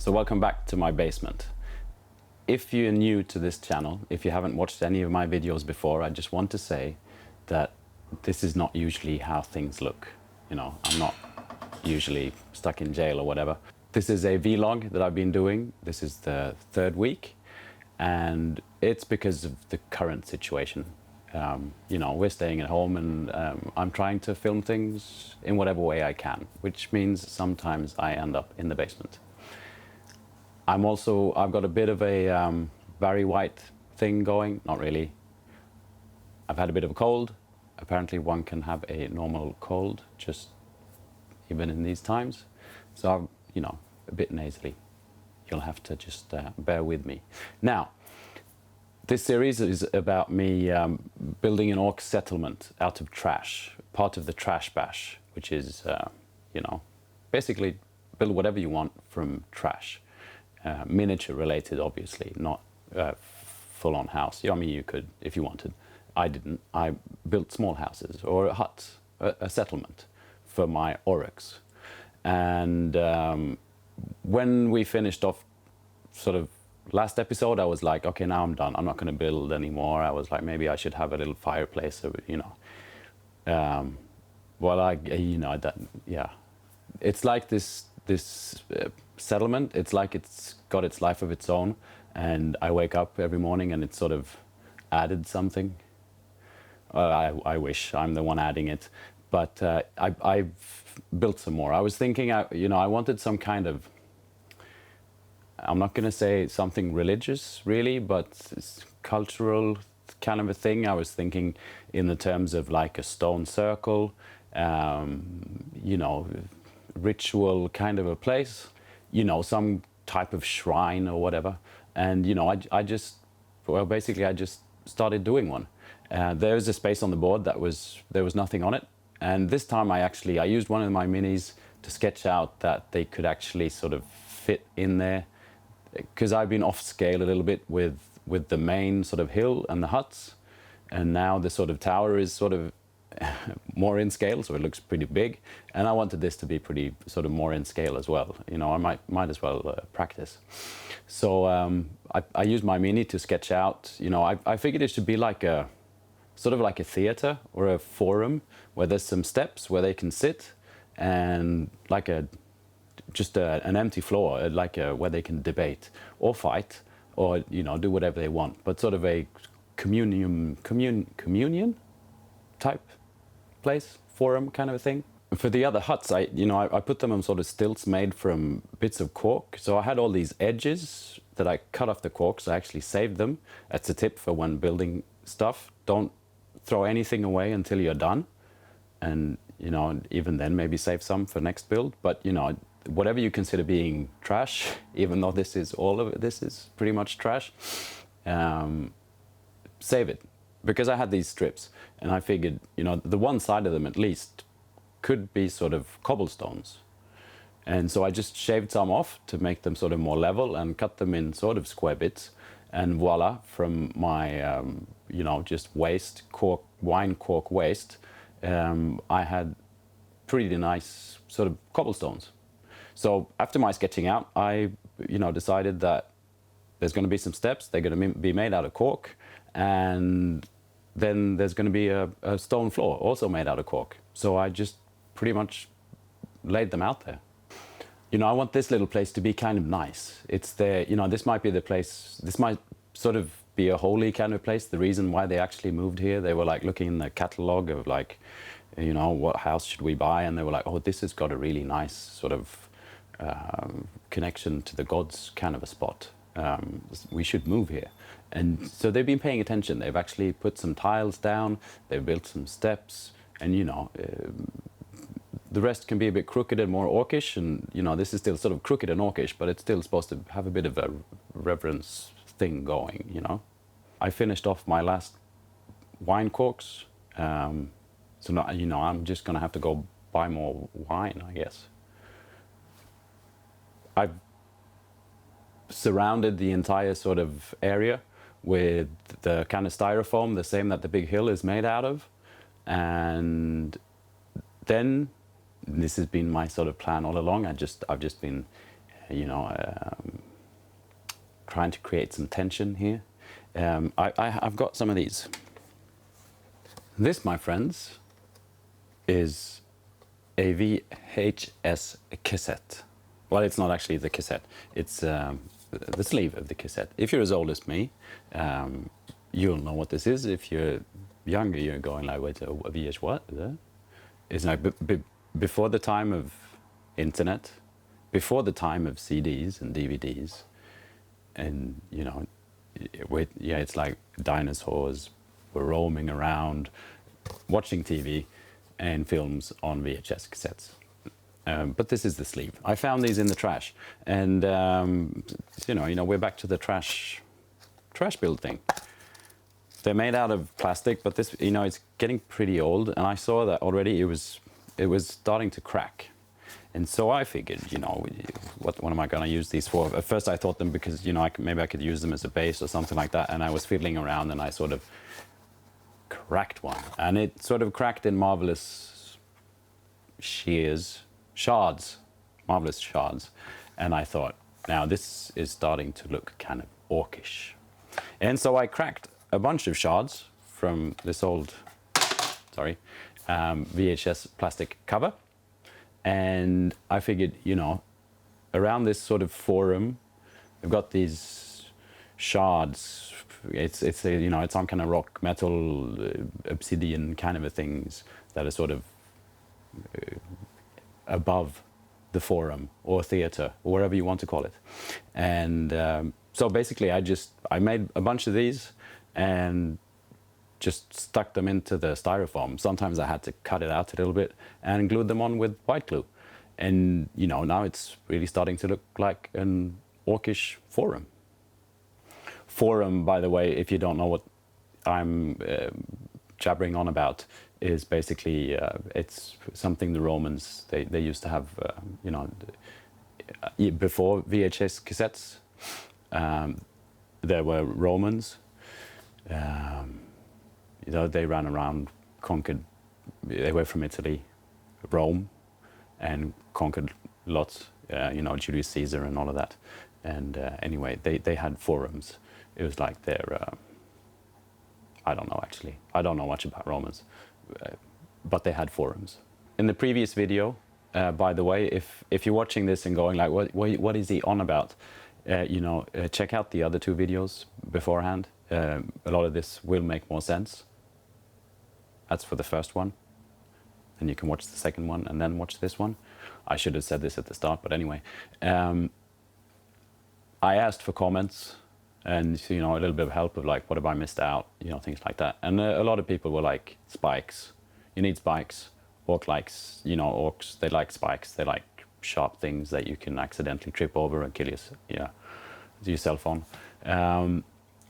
So welcome back to my basement. If you're new to this channel, if you haven't watched any of my videos before, I just want to say that this is not usually how things look. You know, I'm not usually stuck in jail or whatever. This is a vlog that I've been doing. This is the third week, and it's because of the current situation. You know, we're staying at home, and I'm trying to film things in whatever way I can, which means sometimes I end up in the basement. I've got a bit of a Barry White thing going, not really. I've had a bit of a cold. Apparently one can have a normal cold, just even in these times. So I'm, you know, a bit nasally. You'll have to just bear with me. Now, this series is about me building an orc settlement out of trash, part of the trashbash, which is, you know, basically build whatever you want from trash. Miniature related, obviously, not full-on house. I mean, you could if you wanted. I didn't. I built small houses or huts, a settlement for my Orruks. And when we finished off sort of last episode, I was like, okay, now I'm done. I'm not going to build anymore. I was like, maybe I should have a little fireplace, or, you know. Well, you know, yeah. It's like this settlement, it's like it's got its life of its own, and I wake up every morning and it's sort of added something. I wish I'm the one adding it, but I've built some more. I was thinking, you know, I wanted some kind of, I'm not going to say something religious really, but it's cultural kind of a thing. I was thinking in the terms of like a stone circle, you know, ritual kind of a place, you know, some type of shrine or whatever. And, you know, I just started doing one. There was a space on the board there was nothing on it. And this time I used one of my minis to sketch out that they could actually sort of fit in there. Because I've been off scale a little bit with the main sort of hill and the huts. And now the sort of tower is sort of more in scale, so it looks pretty big, and I wanted this to be pretty sort of more in scale as well. You know, I might as well practice. So I used my mini to sketch out. You know, I figured it should be like a sort of like a theater or a forum where there's some steps where they can sit, and like just an empty floor, like where they can debate or fight or, you know, do whatever they want, but sort of a communion type place, forum kind of a thing. For the other huts, I put them on sort of stilts made from bits of cork. So I had all these edges that I cut off the cork, so I actually saved them. That's a tip for when building stuff. Don't throw anything away until you're done. And, you know, even then maybe save some for next build. But, you know, whatever you consider being trash, even though this is pretty much trash, save it. Because I had these strips, and I figured, you know, the one side of them at least could be sort of cobblestones. And so I just shaved some off to make them sort of more level and cut them in sort of square bits. And voila, from my, you know, just waste, wine cork waste, I had pretty nice sort of cobblestones. So after my sketching out, I, you know, decided that there's going to be some steps. They're going to be made out of cork, and then there's going to be a stone floor also made out of cork. So I just pretty much laid them out there. You know, I want this little place to be kind of nice. It's there, you know, this might be the place, this might sort of be a holy kind of place. The reason why they actually moved here, they were like looking in the catalog of like, you know, what house should we buy? And they were like, oh, this has got a really nice sort of connection to the gods kind of a spot. We should move here. And so they've been paying attention. They've actually put some tiles down, they've built some steps, and, you know, the rest can be a bit crooked and more orcish, and, you know, this is still sort of crooked and orcish, but it's still supposed to have a bit of a reverence thing going, you know. I finished off my last wine corks, so now, you know, I'm just gonna have to go buy more wine, I guess. I've surrounded the entire sort of area with the kind of styrofoam, the same that the big hill is made out of. And then, this has been my sort of plan all along, I've just been you know, trying to create some tension here. I've got some of these. This, my friends, is a VHS cassette. Well, it's not actually the cassette. It's the sleeve of the cassette. If you're as old as me, you'll know what this is. If you're younger, you're going like, wait, a VH what? It's like before the time of internet, before the time of CDs and DVDs, and you know, it's like dinosaurs were roaming around, watching TV and films on VHS cassettes. But this is the sleeve. I found these in the trash, and you know, we're back to the trash build thing. They're made out of plastic, but this, you know, it's getting pretty old, and I saw that already it was starting to crack. And so I figured, you know, what am I going to use these for? At first I thought them because, you know, maybe I could use them as a base or something like that, and I was fiddling around and I sort of cracked one. And it sort of cracked in marvelous shards, marvelous shards. And I thought, now this is starting to look kind of orcish. And so I cracked a bunch of shards from this old, VHS plastic cover. And I figured, you know, around this sort of forum, we've got these shards. It's you know, it's some kind of rock, metal, obsidian kind of a things that are sort of above the forum or theater or whatever you want to call it. And so basically, I made a bunch of these and just stuck them into the styrofoam. Sometimes I had to cut it out a little bit and glued them on with white glue. And, you know, now it's really starting to look like an orcish forum. Forum, by the way, if you don't know what I'm jabbering on about, is basically, it's something the Romans, they used to have, you know, before VHS cassettes, there were Romans. You know, they ran around, conquered, they were from Italy, Rome, and conquered lots, you know, Julius Caesar and all of that. And anyway, they had forums. It was like their, I don't know actually, I don't know much about Romans, but they had forums. In the previous video, by the way, if you're watching this and going like, what is he on about? You know, check out the other two videos beforehand. A lot of this will make more sense. That's for the first one. Then you can watch the second one and then watch this one. I should have said this at the start, but anyway. I asked for comments and, you know, a little bit of help of like, what have I missed out? You know, things like that. And a lot of people were like, spikes. You need spikes. Orc likes, you know, orcs, they like spikes. They like sharp things that you can accidentally trip over and kill yourself on.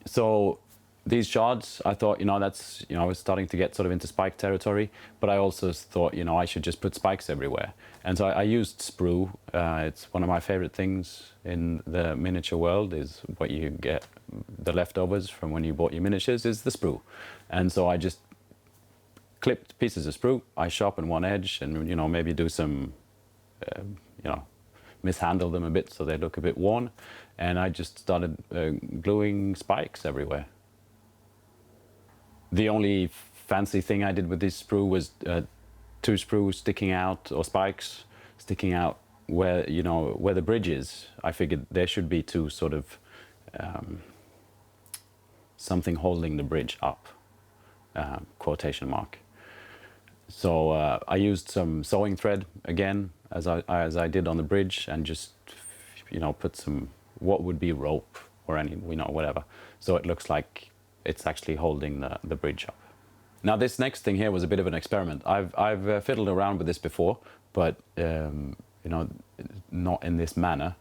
So these shards, I thought, you know, that's, you know, I was starting to get sort of into spike territory, but I also thought, you know, I should just put spikes everywhere. And so I used sprue. It's one of my favorite things in the miniature world, is what you get, the leftovers from when you bought your miniatures is the sprue. And so I just clipped pieces of sprue. I sharpen one edge and, you know, maybe do some, you know, mishandle them a bit so they look a bit worn. And I just started gluing spikes everywhere. The only fancy thing I did with this sprue was two sprues sticking out, or spikes sticking out where, you know, where the bridge is. I figured there should be two sort of something holding the bridge up, quotation mark. So I used some sewing thread again, as I did on the bridge, and just, you know, put some, what would be rope or any, you know, whatever. So it looks like it's actually holding the bridge up. Now this next thing here was a bit of an experiment. I've fiddled around with this before, but you know, not in this manner.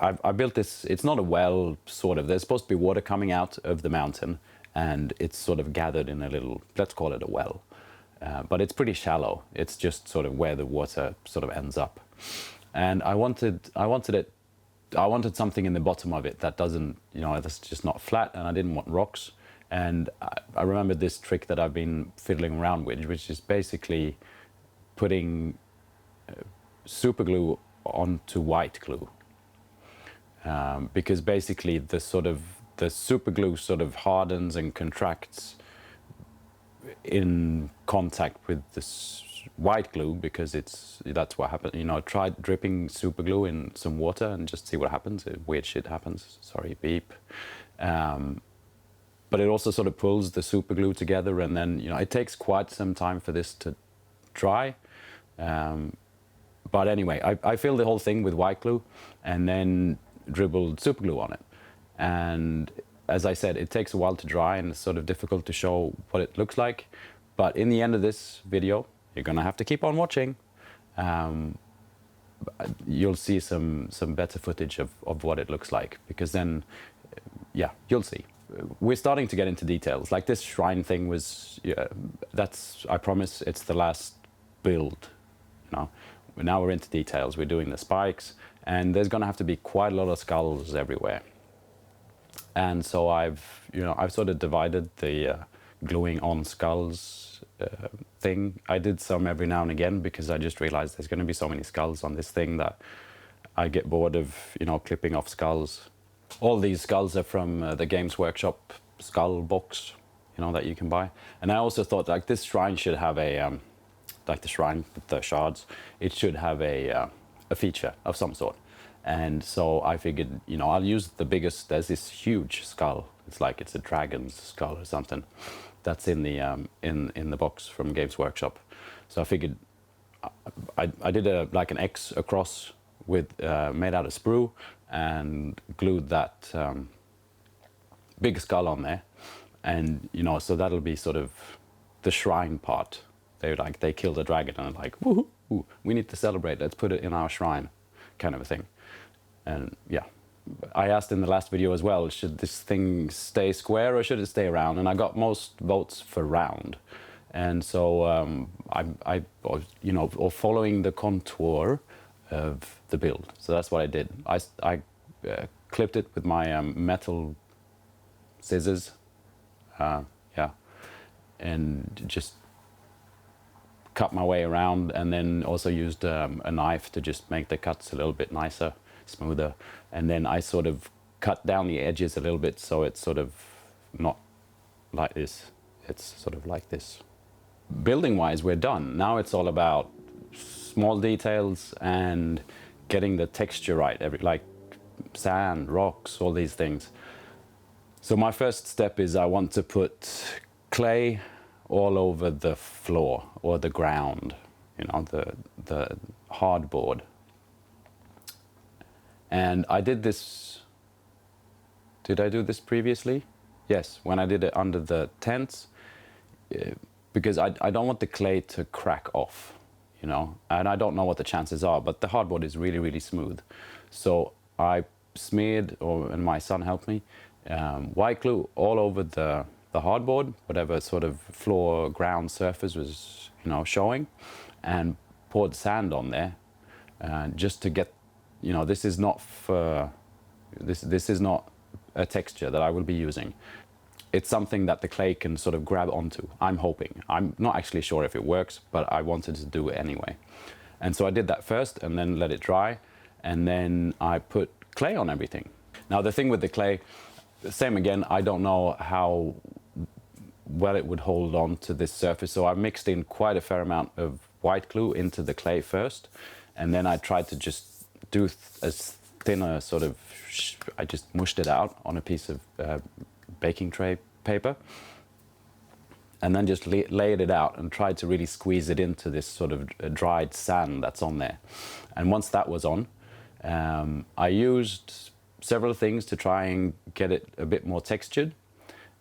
I built this, it's not a well, sort of, there's supposed to be water coming out of the mountain, and it's sort of gathered in a little, let's call it a well. But it's pretty shallow. It's just sort of where the water sort of ends up. And I wanted something in the bottom of it that doesn't, you know, that's just not flat, and I didn't want rocks. And I remembered this trick that I've been fiddling around with, which is basically putting super glue onto white glue. because basically the super glue sort of hardens and contracts in contact with this white glue, because that's what happens. You know, try dripping super glue in some water and just see what happens. Weird shit happens. Sorry, beep. But it also sort of pulls the super glue together, and then, you know, it takes quite some time for this to dry. But anyway, I filled the whole thing with white glue and then dribbled super glue on it. And as I said, it takes a while to dry, and it's sort of difficult to show what it looks like. But in the end of this video, you're gonna have to keep on watching. You'll see some better footage of what it looks like, because then, yeah, you'll see. We're starting to get into details. Like this shrine thing was, yeah, that's, I promise, it's the last build. You know, now we're into details. We're doing the spikes, and there's gonna have to be quite a lot of skulls everywhere. And so I've sort of divided the gluing on skulls thing. I did some every now and again, because I just realized there's going to be so many skulls on this thing that I get bored of, you know, clipping off skulls. All these skulls are from the Games Workshop skull box, you know, that you can buy. And I also thought, like, this shrine should have a, like the shrine with the shards, it should have a feature of some sort. And so I figured, you know, I'll use the biggest. There's this huge skull. It's like it's a dragon's skull or something. That's in the in the box from Games Workshop. So I figured I did like an X across with made out of sprue, and glued that big skull on there. And, you know, so that'll be sort of the shrine part. They killed a dragon, and like, woohoo, we need to celebrate. Let's put it in our shrine, kind of a thing. And yeah, I asked in the last video as well, should this thing stay square or should it stay round? And I got most votes for round. And so I you know, or following the contour of the build. So that's what I did. I clipped it with my metal scissors, yeah, and just cut my way around, and then also used a knife to just make the cuts a little bit nicer, smoother. And then I sort of cut down the edges a little bit, so it's sort of not like this, it's sort of like this. Building wise, we're done. Now it's all about small details and getting the texture right, like sand, rocks, all these things. So my first step is I want to put clay all over the floor or the ground, you know, the hardboard. And I did this, did I do this previously? Yes, when I did it under the tents, because I don't want the clay to crack off, you know, and I don't know what the chances are, but the hardboard is really, really smooth. So I smeared, and my son helped me, white glue all over the hardboard, whatever sort of floor ground surface was, you know, showing, and poured sand on there, just to get, you know, this is not for this is not a texture that I will be using. It's something that the clay can sort of grab onto. I'm hoping. I'm not actually sure if it works, but I wanted to do it anyway. And so I did that first, and then let it dry, and then I put clay on everything. Now the thing with the clay, same again, I don't know how well it would hold on to this surface, so I mixed in quite a fair amount of white glue into the clay first, and then I tried to just do as thin a sort of, I just mushed it out on a piece of baking tray paper, and then just laid it out and tried to really squeeze it into this sort of dried sand that's on there. And once that was on, I used several things to try and get it a bit more textured.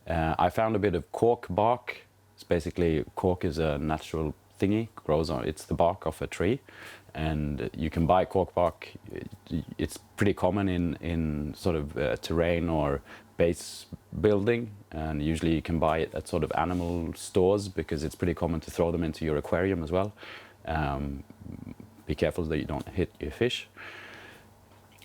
I found a bit of cork bark. It's basically, cork is a natural thingy, grows on, it's the bark of a tree, and you can buy cork bark. It's pretty common in sort of terrain or base building, and usually you can buy it at sort of animal stores, because it's pretty common to throw them into your aquarium as well. Be careful that you don't hit your fish.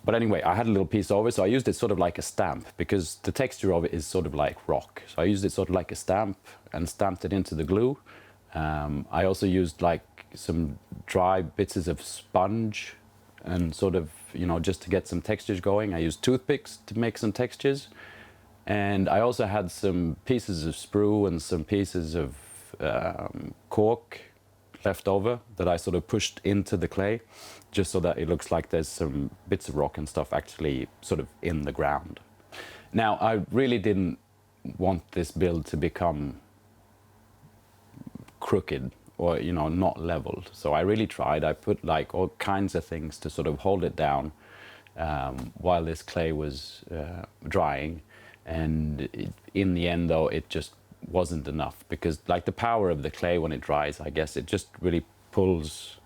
But anyway, I had a little piece over, so I used it sort of like a stamp, because the texture of it is sort of like rock. So I used it sort of like a stamp and stamped it into the glue. I also used like some dry bits of sponge and sort of just to get some textures going. I used toothpicks to make some textures. And I also had some pieces of sprue and some pieces of cork left over that I sort of pushed into the clay, just so that it looks like there's some bits of rock and stuff actually sort of in the ground. Now, I really didn't want this build to become crooked or, not leveled. So I really tried. I put like all kinds of things to sort of hold it down while this clay was drying. And in the end, though, it just wasn't enough, because like the power of the clay when it dries, I guess it just really pulls,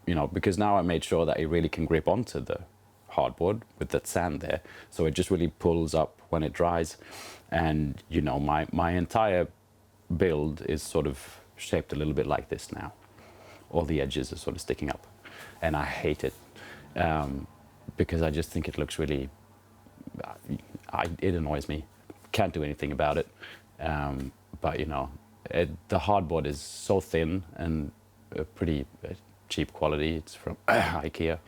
because now I made sure that it really can grip onto the hardboard with that sand there. So it just really pulls up when it dries. And, my entire build is sort of shaped a little bit like this now. All the edges are sort of sticking up. And I hate it because I just think it looks really, it annoys me. Can't do anything about it. But the hardboard is so thin and pretty cheap quality. It's from IKEA.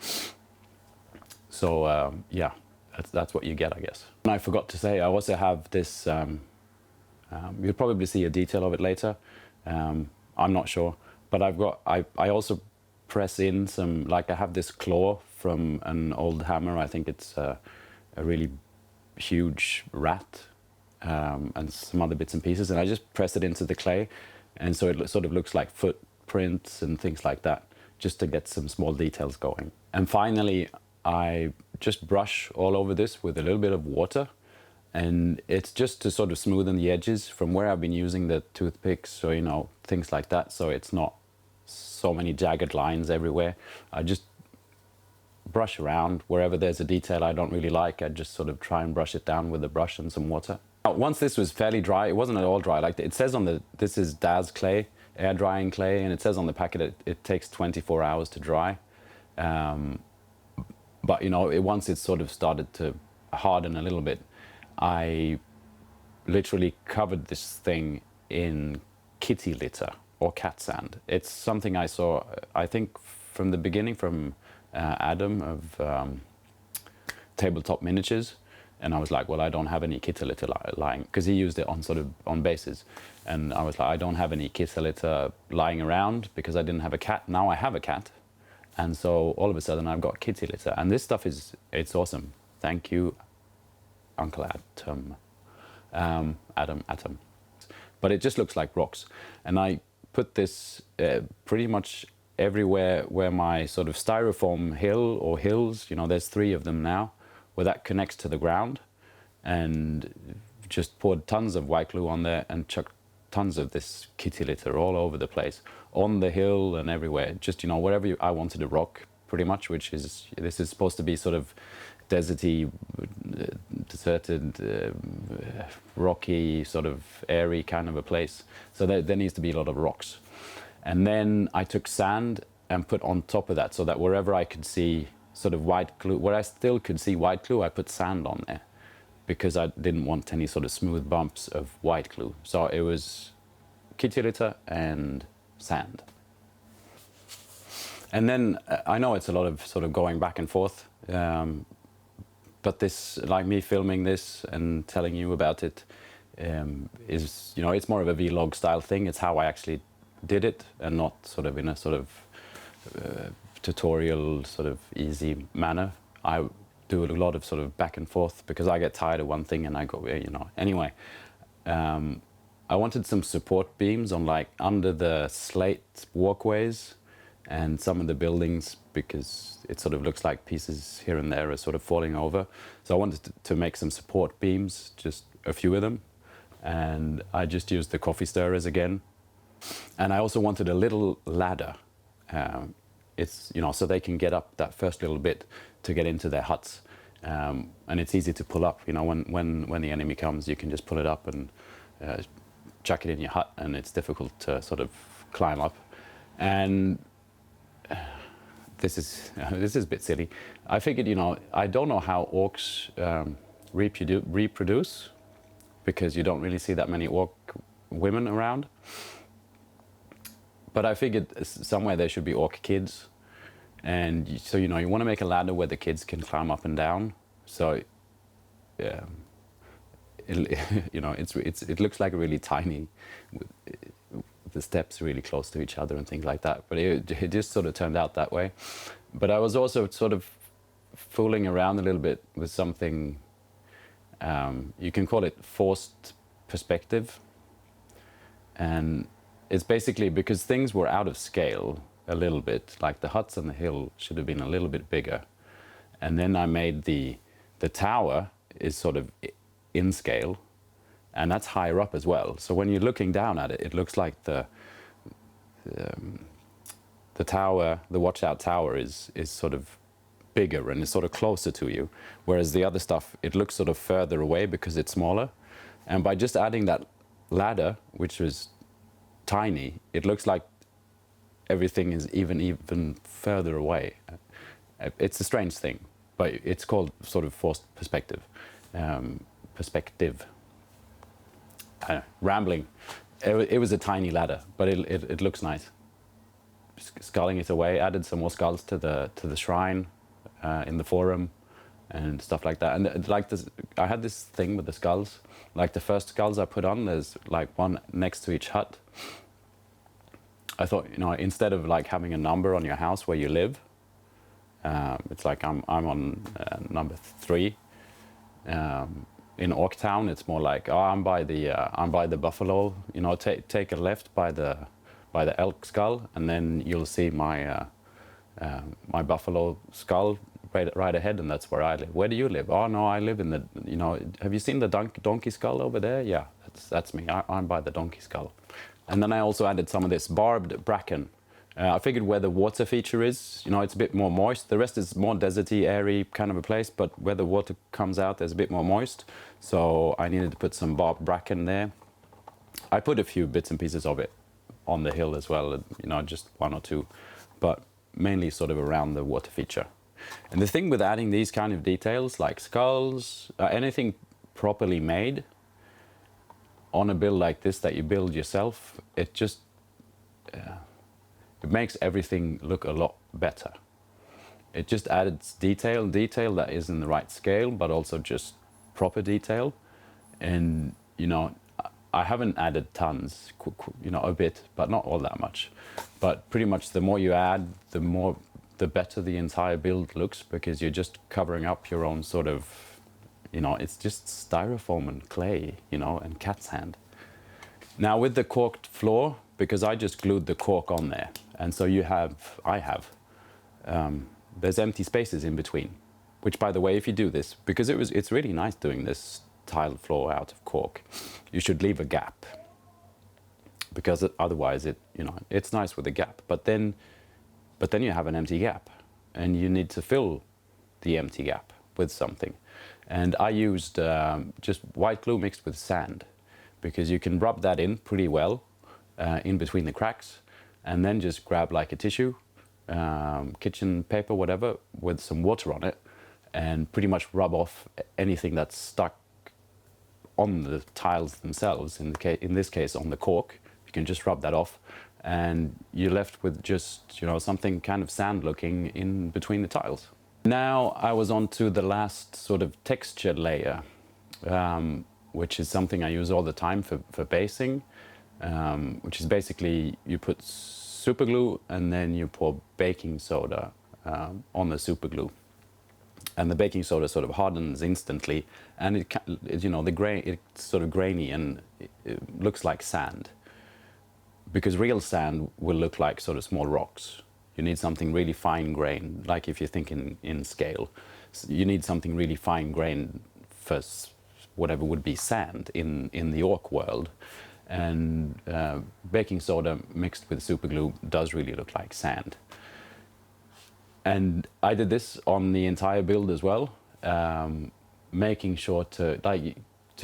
So yeah, that's what you get, I guess. And I forgot to say, I also have this. You'll probably see a detail of it later. I'm not sure, but I also press in some, like I have this claw from an old hammer. I think it's a really huge rat. And some other bits and pieces, and I just press it into the clay, and so it sort of looks like footprints and things like that, just to get some small details going. And finally, I just brush all over this with a little bit of water, and it's just to sort of smoothen the edges from where I've been using the toothpicks, or things like that, so it's not so many jagged lines everywhere. I just brush around wherever there's a detail I don't really like. I just sort of try and brush it down with a brush and some water. Once this was fairly dry, it wasn't at all dry. Like it says on this is DAS clay, air drying clay, and it says on the packet it takes 24 hours to dry. But once it sort of started to harden a little bit, I literally covered this thing in kitty litter or cat sand. It's something I saw, I think, from the beginning from Adam of Tabletop Miniatures. And I was like, well, I don't have any kitty litter lying, because he used it on bases. And I was like, I don't have any kitty litter lying around because I didn't have a cat. Now I have a cat. And so all of a sudden I've got kitty litter. And this stuff it's awesome. Thank you, Uncle Atom. Atom. But it just looks like rocks. And I put this pretty much everywhere where my sort of styrofoam hill or hills, there's 3 of them now, where that connects to the ground, and just poured tons of white glue on there and chucked tons of this kitty litter all over the place, on the hill and everywhere. Just, wherever I wanted a rock, pretty much, this is supposed to be sort of deserty, deserted, rocky, sort of airy kind of a place. So there needs to be a lot of rocks. And then I took sand and put on top of that, so that wherever I could see sort of white glue, where I still could see white glue, I put sand on there, because I didn't want any sort of smooth bumps of white glue. So it was kitty litter and sand. And then I know it's a lot of sort of going back and forth, but this, like me filming this and telling you about it, is, it's more of a vlog style thing. It's how I actually did it, and not sort of in a sort of tutorial sort of easy manner. I do a lot of sort of back and forth because I get tired of one thing and I go, Anyway, I wanted some support beams on like under the slate walkways and some of the buildings, because it sort of looks like pieces here and there are sort of falling over. So I wanted to make some support beams, just a few of them. And I just used the coffee stirrers again. And I also wanted a little ladder. It's, so they can get up that first little bit to get into their huts. And it's easy to pull up, when the enemy comes, you can just pull it up and chuck it in your hut, and it's difficult to sort of climb up. And this is a bit silly. I figured, I don't know how orcs reproduce, because you don't really see that many orc women around. But I figured somewhere there should be orc kids. And so, you know, you want to make a ladder where the kids can climb up and down. So, yeah, you know, it looks like really tiny, with the steps really close to each other and things like that. But it just sort of turned out that way. But I was also sort of fooling around a little bit with something, you can call it forced perspective. And it's basically because things were out of scale a little bit, like the huts on the hill should have been a little bit bigger. And then I made the tower is sort of in scale, and that's higher up as well. So when you're looking down at it, it looks like the tower, the watch out tower is sort of bigger and is sort of closer to you, whereas the other stuff, it looks sort of further away because it's smaller. And by just adding that ladder, which was tiny, it looks like everything is even further away. It's a strange thing, but it's called sort of forced perspective. Rambling. It was a tiny ladder, but it looks nice. Sculling it away, added some more skulls to the shrine in the forum and stuff like that. And like this, I had this thing with the skulls. Like the first skulls I put on, there's like one next to each hut. I thought, you know, instead of like having a number on your house where you live, it's like I'm on number 3. In Orktown, it's more like, oh, I'm by the buffalo. You know, take a left by the elk skull, and then you'll see my my buffalo skull right ahead, and that's where I live. Where do you live? Oh no, I live in the, you know, have you seen the donkey skull over there? Yeah, that's me. I'm by the donkey skull. And then I also added some of this barbed bracken. I figured where the water feature is, you know, it's a bit more moist. The rest is more deserty, airy kind of a place, but where the water comes out, there's a bit more moist. So I needed to put some barbed bracken there. I put a few bits and pieces of it on the hill as well, you know, just 1 or 2, but mainly sort of around the water feature. And the thing with adding these kind of details, like skulls, anything properly made on a build like this that you build yourself, it just, it makes everything look a lot better. It just adds detail that is in the right scale, but also just proper detail. And, you know, I haven't added tons, you know, a bit, but not all that much. But pretty much the more you add, the better the entire build looks, because you're just covering up your own sort of, you know, it's just styrofoam and clay, you know, and cat's hand. Now with the corked floor, because I just glued the cork on there, and so there's empty spaces in between, which, by the way, if you do this, because it's really nice doing this tile floor out of cork, you should leave a gap, because otherwise it's nice with a gap, but then you have an empty gap, and you need to fill the empty gap with something. And I used just white glue mixed with sand, because you can rub that in pretty well in between the cracks, and then just grab like a tissue, kitchen paper, whatever, with some water on it, and pretty much rub off anything that's stuck on the tiles themselves. In this case, on the cork, you can just rub that off, and you're left with just, you know, something kind of sand looking in between the tiles. Now I was on to the last sort of texture layer, which is something I use all the time for basing, which is basically you put superglue and then you pour baking soda on the superglue. And the baking soda sort of hardens instantly, and it you know, it's sort of grainy, and it looks like sand. Because real sand will look like sort of small rocks. You need something really fine grained, like if you're thinking in scale. You need something really fine grained for whatever would be sand in the orc world. And baking soda mixed with superglue does really look like sand. And I did this on the entire build as well, making sure to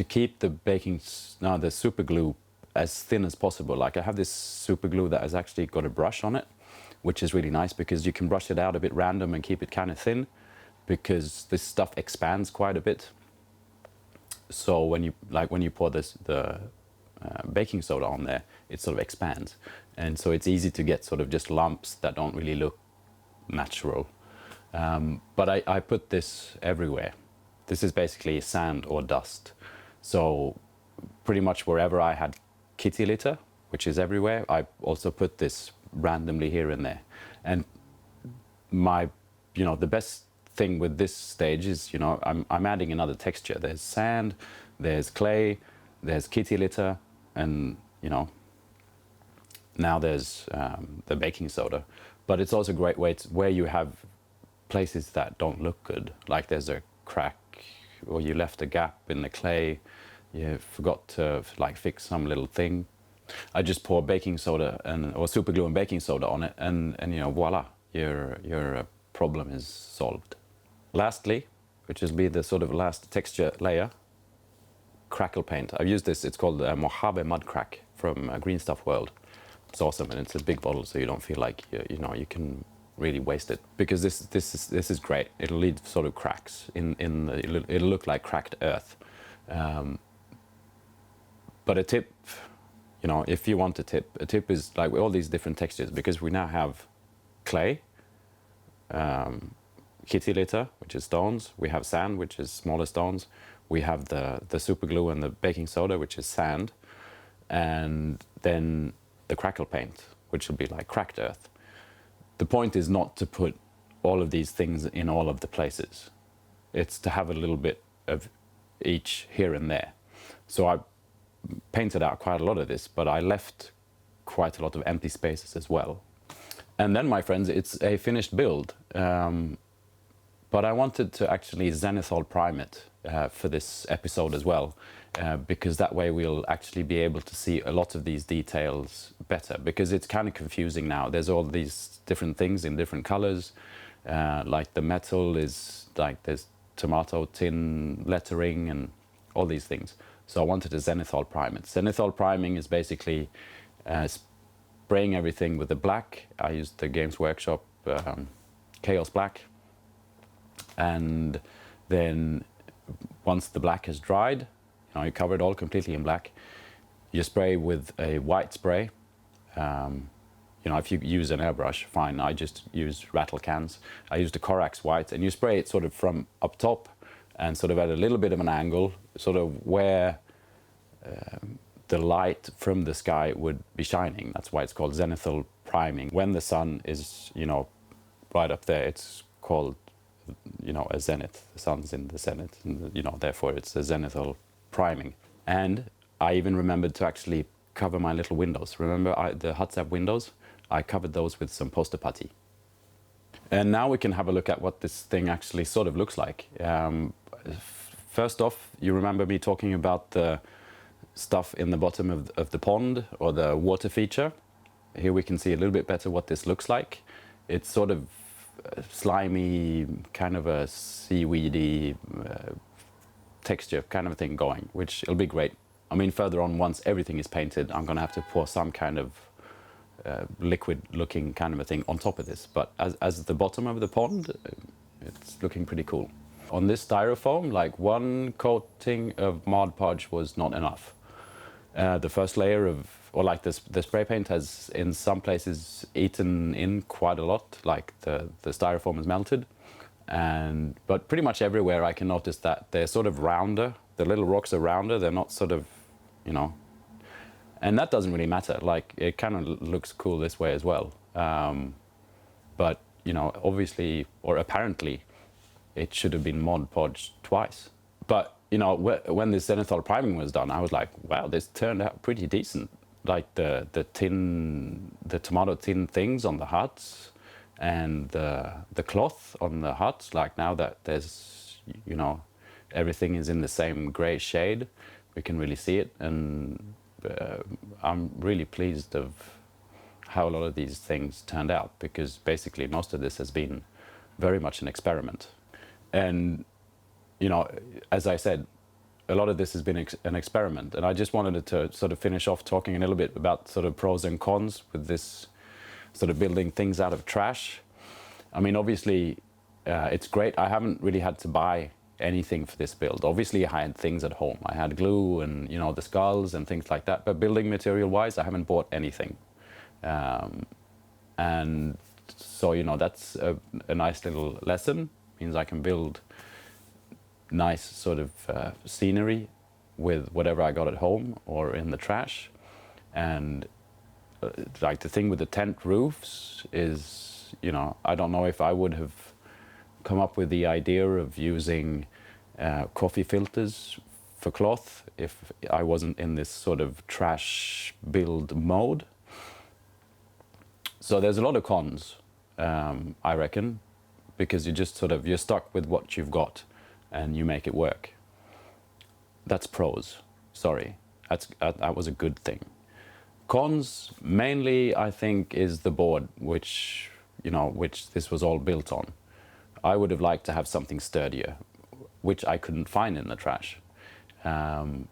keep the the superglue as thin as possible. Like I have this superglue that has actually got a brush on it, which is really nice because you can brush it out a bit random and keep it kind of thin, because this stuff expands quite a bit. So when you pour the baking soda on there, it sort of expands, and so it's easy to get sort of just lumps that don't really look natural. But I put this everywhere. This is basically sand or dust. So pretty much wherever I had kitty litter, which is everywhere, I also put this randomly here and there. And the best thing with this stage is, I'm adding another texture. There's sand, there's clay, there's kitty litter, and, now there's the baking soda. But it's also a great way where you have places that don't look good, like there's a crack or you left a gap in the clay, you forgot to fix some little thing. I just pour baking soda or super glue and baking soda on it, and voila, your problem is solved. Lastly, which will be the sort of last texture layer, crackle paint. I've used this. It's called Mojave Mud Crack from Green Stuff World. It's awesome, and it's a big bottle, so you don't feel like you can really waste it, because this is great. It'll leave sort of cracks it'll look like cracked earth. But a tip, if you want a tip is like all these different textures, because we now have clay, kitty litter, which is stones. We have sand, which is smaller stones. We have the super glue and the baking soda, which is sand, and then the crackle paint, which will be like cracked earth. The point is not to put all of these things in all of the places. It's to have a little bit of each here and there. So I painted out quite a lot of this, but I left quite a lot of empty spaces as well. And then, my friends, it's a finished build. But I wanted to actually zenithal prime it for this episode as well, because that way we'll actually be able to see a lot of these details better, because it's kind of confusing now. There's all these different things in different colors, like the metal is like there's tomato tin lettering and all these things. So I wanted to zenithal prime it. Zenithal priming is basically spraying everything with the black. I used the Games Workshop Chaos Black. And then once the black has dried, you cover it all completely in black, you spray with a white spray. If you use an airbrush, fine. I just use rattle cans. I use the Corax white, and you spray it sort of from up top and sort of at a little bit of an angle, sort of where the light from the sky would be shining. That's why it's called zenithal priming. When the sun is, right up there, it's called a zenith. The sun's in the zenith, and therefore it's a zenithal priming. And I even remembered to actually cover my little windows. Remember the Hutzap windows? I covered those with some poster putty. And now we can have a look at what this thing actually sort of looks like. First off, you remember me talking about the stuff in the bottom of the pond, or the water feature. Here we can see a little bit better what this looks like. It's sort of slimy, kind of a seaweedy texture kind of a thing going, which it'll be great. I mean, further on, once everything is painted, I'm gonna have to pour some kind of liquid looking kind of a thing on top of this. But as the bottom of the pond, it's looking pretty cool. On this styrofoam, like one coating of Mod Podge was not enough. The first layer the spray paint has in some places eaten in quite a lot, like the styrofoam is melted. But pretty much everywhere I can notice that they're sort of rounder. The little rocks are rounder, they're not sort of, and that doesn't really matter. Like, it kind of looks cool this way as well. But, obviously, or apparently, it should have been Mod Podge twice. But, when this zenithal priming was done, I was like, wow, this turned out pretty decent. Like the tomato tin things on the huts, and the cloth on the huts, like now that there's, everything is in the same gray shade, we can really see it. And I'm really pleased of how a lot of these things turned out, because basically most of this has been very much an experiment. And, as I said, a lot of this has been an experiment, and I just wanted to sort of finish off talking a little bit about sort of pros and cons with this sort of building things out of trash. I mean, obviously, it's great. I haven't really had to buy anything for this build. Obviously, I had things at home. I had glue and, the skulls and things like that. But building material-wise, I haven't bought anything. And so, you know, that's a nice little lesson. Means I can build nice sort of scenery with whatever I got at home or in the trash. And like the thing with the tent roofs is, you know, I don't know if I would have come up with the idea of using coffee filters for cloth if I wasn't in this sort of trash build mode. So there's a lot of cons, I reckon, because you're stuck with what you've got and you make it work. That's pros. Sorry, that was a good thing. Cons mainly, I think, is the board, which this was all built on. I would have liked to have something sturdier, which I couldn't find in the trash. You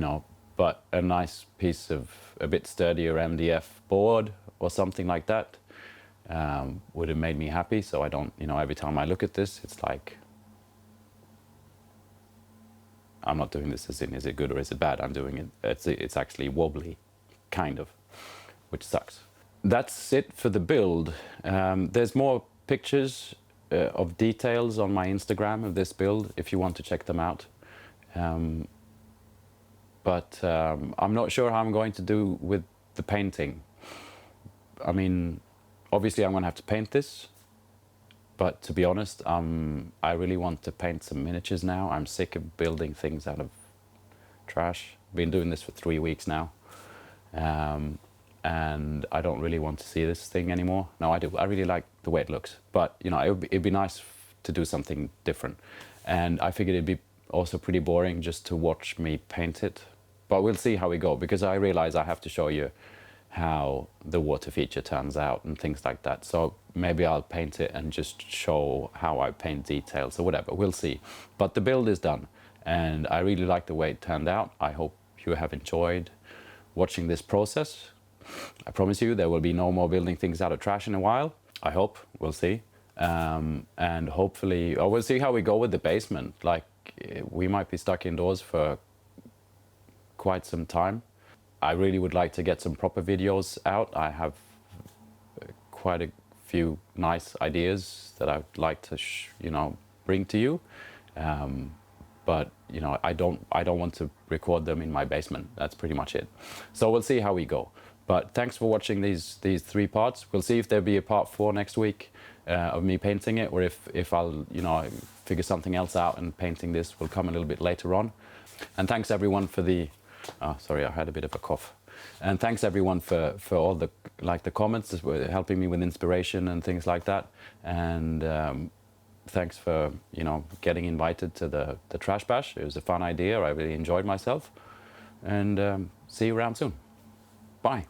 know, but a nice piece of a bit sturdier MDF board or something like that would have made me happy. So I don't, you know, every time I look at this, it's like, I'm not doing this as in, is it good or is it bad? I'm doing it, it's actually wobbly, kind of, which sucks. That's it for the build. There's more pictures of details on my Instagram of this build if you want to check them out. But I'm not sure how I'm going to do with the painting. I mean, obviously I'm going to have to paint this, but to be honest, I really want to paint some miniatures now. I'm sick of building things out of trash. Been doing this for 3 weeks now. And I don't really want to see this thing anymore. No, I do. I really like the way it looks. But, you know, it'd be nice to do something different. And I figured it'd be also pretty boring just to watch me paint it. But we'll see how we go, because I realize I have to show you how the water feature turns out and things like that. So maybe I'll paint it and just show how I paint details or whatever. We'll see. But the build is done. And I really like the way it turned out. I hope you have enjoyed watching this process. I promise you there will be no more building things out of trash in a while. I hope. We'll see. And hopefully, we'll see how we go with the basement. Like, we might be stuck indoors for quite some time. I really would like to get some proper videos out. I have quite a few nice ideas that I'd like to, bring to you. But you know, I don't want to record them in my basement. That's pretty much it. So we'll see how we go. But thanks for watching these 3 parts. We'll see if there'll be a part 4 next week of me painting it, or if I'll figure something else out and painting this will come a little bit later on. And thanks everyone for the sorry, I had a bit of a cough. And thanks everyone for all the comments that were helping me with inspiration and things like that. And thanks for getting invited to the Trash Bash. It was a fun idea. I really enjoyed myself. And see you around soon. Bye.